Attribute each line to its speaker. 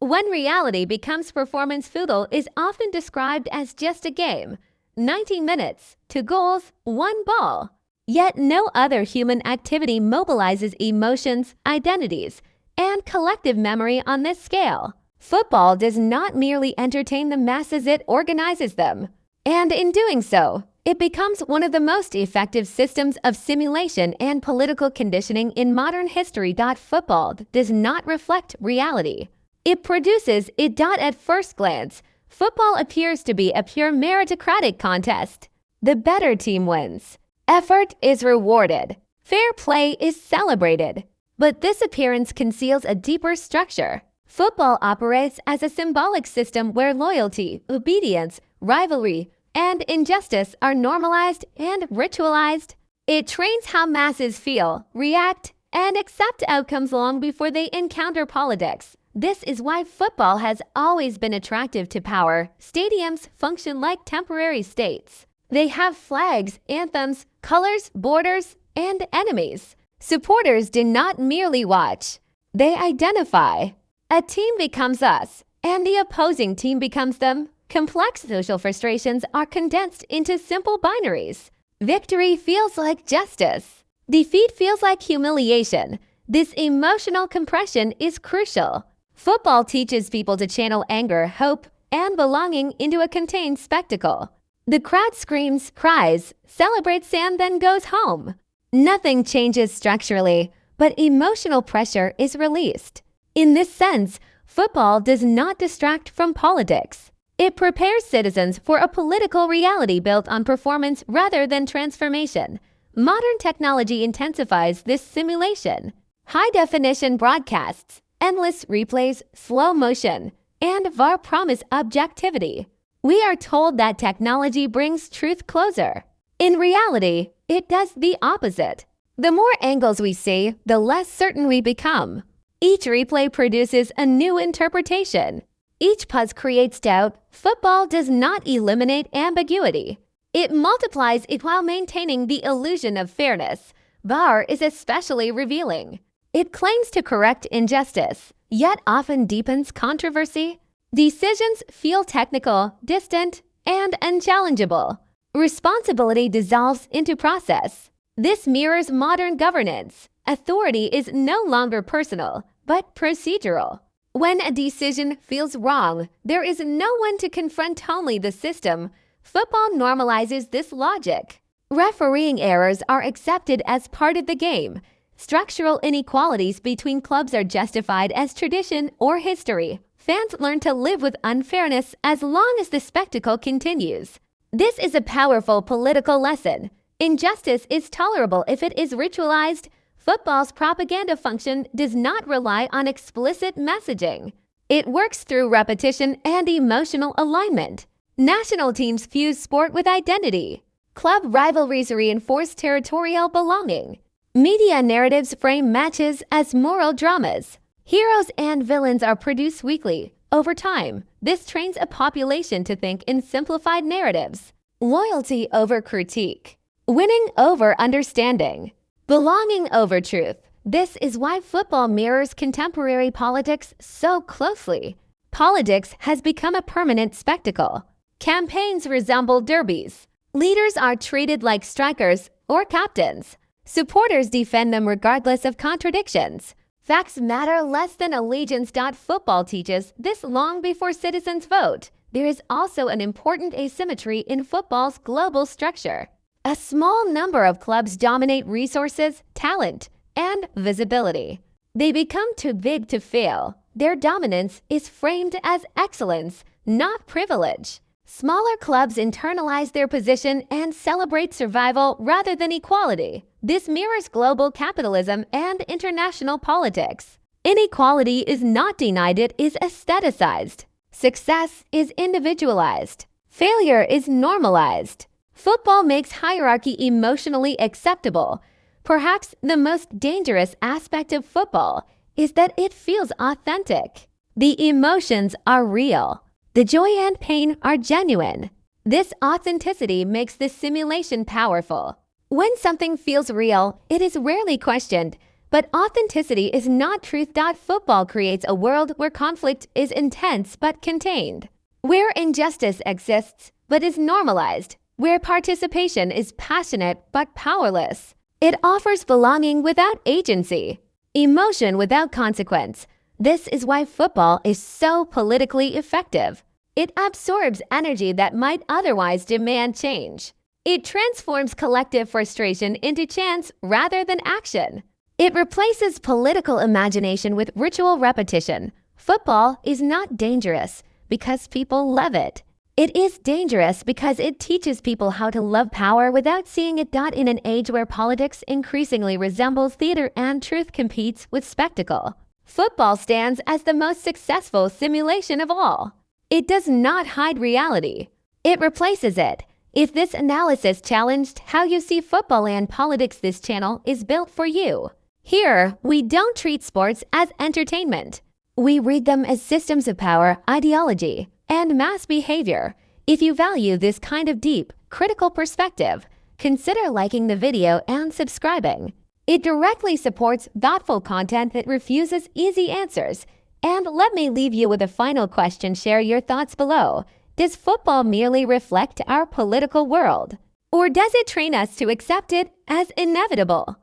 Speaker 1: When reality becomes performance, football is often described as just a game. 90 minutes, 2 goals, 1 ball. Yet no other human activity mobilizes emotions, identities, and collective memory on this scale. Football does not merely entertain the masses, it organizes them. And in doing so, it becomes one of the most effective systems of simulation and political conditioning in modern history. Football does not reflect reality. It produces it. At first glance, football appears to be a pure meritocratic contest. The better team wins. Effort is rewarded. Fair play is celebrated. But this appearance conceals a deeper structure. Football operates as a symbolic system where loyalty, obedience, rivalry, and injustice are normalized and ritualized. It trains how masses feel, react, and accept outcomes long before they encounter politics. This is why football has always been attractive to power. Stadiums function like temporary states. They have flags, anthems, colors, borders, and enemies. Supporters do not merely watch. They identify. A team becomes us, and the opposing team becomes them. Complex social frustrations are condensed into simple binaries. Victory feels like justice. Defeat feels like humiliation. This emotional compression is crucial. Football teaches people to channel anger, hope, and belonging into a contained spectacle. The crowd screams, cries, celebrates, and then goes home. Nothing changes structurally, but emotional pressure is released. In this sense, football does not distract from politics. It prepares citizens for a political reality built on performance rather than transformation. Modern technology intensifies this simulation. High-definition broadcasts, endless replays, slow motion, and VAR promise objectivity. We are told that technology brings truth closer. In reality, it does the opposite. The more angles we see, the less certain we become. Each replay produces a new interpretation. Each pause creates doubt. Football does not eliminate ambiguity. It multiplies it while maintaining the illusion of fairness. VAR is especially revealing. It claims to correct injustice, yet often deepens controversy. Decisions feel technical, distant, and unchallengeable. Responsibility dissolves into process. This mirrors modern governance. Authority is no longer personal, but procedural. When a decision feels wrong, there is no one to confront, only the system. Football normalizes this logic. Refereeing errors are accepted as part of the game. Structural inequalities between clubs are justified as tradition or history. Fans learn to live with unfairness as long as the spectacle continues. This is a powerful political lesson. Injustice is tolerable if it is ritualized. Football's propaganda function does not rely on explicit messaging. It works through repetition and emotional alignment. National teams fuse sport with identity. Club rivalries reinforce territorial belonging. Media narratives frame matches as moral dramas. Heroes and villains are produced weekly. Over time, this trains a population to think in simplified narratives. Loyalty over critique. Winning over understanding. Belonging over truth. This is why football mirrors contemporary politics so closely. Politics has become a permanent spectacle. Campaigns resemble derbies. Leaders are treated like strikers or captains. Supporters defend them regardless of contradictions. Facts matter less than allegiance. Football teaches this long before citizens vote. There is also an important asymmetry in football's global structure. A small number of clubs dominate resources, talent, and visibility. They become too big to fail. Their dominance is framed as excellence, not privilege. Smaller clubs internalize their position and celebrate survival rather than equality. This mirrors global capitalism and international politics. Inequality is not denied, it is aestheticized. Success is individualized. Failure is normalized. Football makes hierarchy emotionally acceptable. Perhaps the most dangerous aspect of football is that it feels authentic. The emotions are real. The joy and pain are genuine. This authenticity makes this simulation powerful. When something feels real, it is rarely questioned. But authenticity is not truth. Football creates a world where conflict is intense but contained, where injustice exists but is normalized, where participation is passionate but powerless. It offers belonging without agency, emotion without consequence. This is why football is so politically effective. It absorbs energy that might otherwise demand change. It transforms collective frustration into chance rather than action. It replaces political imagination with ritual repetition. Football is not dangerous because people love it. It is dangerous because it teaches people how to love power without seeing it. In an age where politics increasingly resembles theater and truth competes with spectacle, football stands as the most successful simulation of all. It does not hide reality. It replaces it. If this analysis challenged how you see football and politics, this channel is built for you. Here, we don't treat sports as entertainment. We read them as systems of power, ideology, and mass behavior. If you value this kind of deep, critical perspective, consider liking the video and subscribing. It directly supports thoughtful content that refuses easy answers. And let me leave you with a final question. Share your thoughts below. Does football merely reflect our political world? Or does it train us to accept it as inevitable?